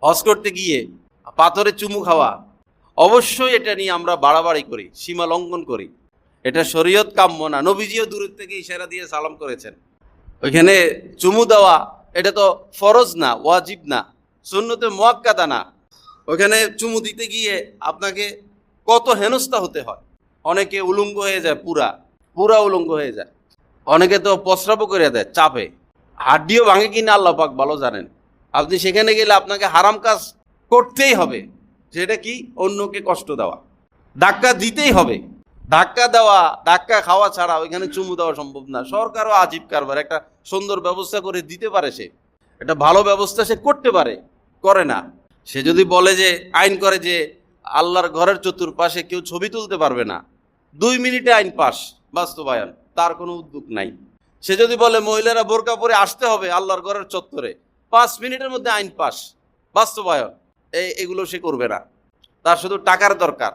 হজ করতে গিয়ে পাথরে চুমু খাওয়া, অবশ্যই এটা নিয়ে আমরা বাড়াবাড়ি করি, সীমা লঙ্ঘন করি। এটা শরীয়ত কাম্য না। নবীজিও দূরের থেকে ইশারা দিয়ে সালাম করেছেন। ওইখানে চুমু দেওয়া এটা তো ফরজ না, ওয়াজিব না, সুন্নতে মুআক্কাদা না। ওইখানে চুমু দিতে গিয়ে আপনাকে কত হেনস্থা হতে হয়। অনেকে উলঙ্গ হয়ে যায়, পুরা উলঙ্গ হয়ে যায়। অনেকে তো প্রস্রাবও করে দেয় চাপে। হাড্ডিও ভাঙে কিনা আল্লাহ পাক ভালো জানেন। আপনি সেখানে গেলে আপনাকে হারাম কাজ করতেই হবে। সেটা কি? অন্যকে কষ্ট দেওয়া। ধাক্কা দিতেই হবে। ধাক্কা খাওয়া ছাড়া ওইখানে চুমু দেওয়া সম্ভব না। সরকারও আজীব কারবার, একটা সুন্দর ব্যবস্থা করে দিতে পারে, সে একটা ভালো ব্যবস্থা সে করতে পারে, করে না। সে যদি বলে যে আইন করে যে আল্লাহর ঘরের চতুর্পাশে কেউ ছবি তুলতে পারবে না, 2 মিনিটে আইন পাস, বাস্তবায়ন, তার কোনো উদ্যোগ নাই। সে যদি বলে মহিলারা বোরকা পরে আসতে হবে আল্লাহর ঘরের চত্বরে, 5 মিনিটের মধ্যে আইন পাস, বাস্তবায়ন, এগুলো সে করবে না। তার শুধু টাকার দরকার।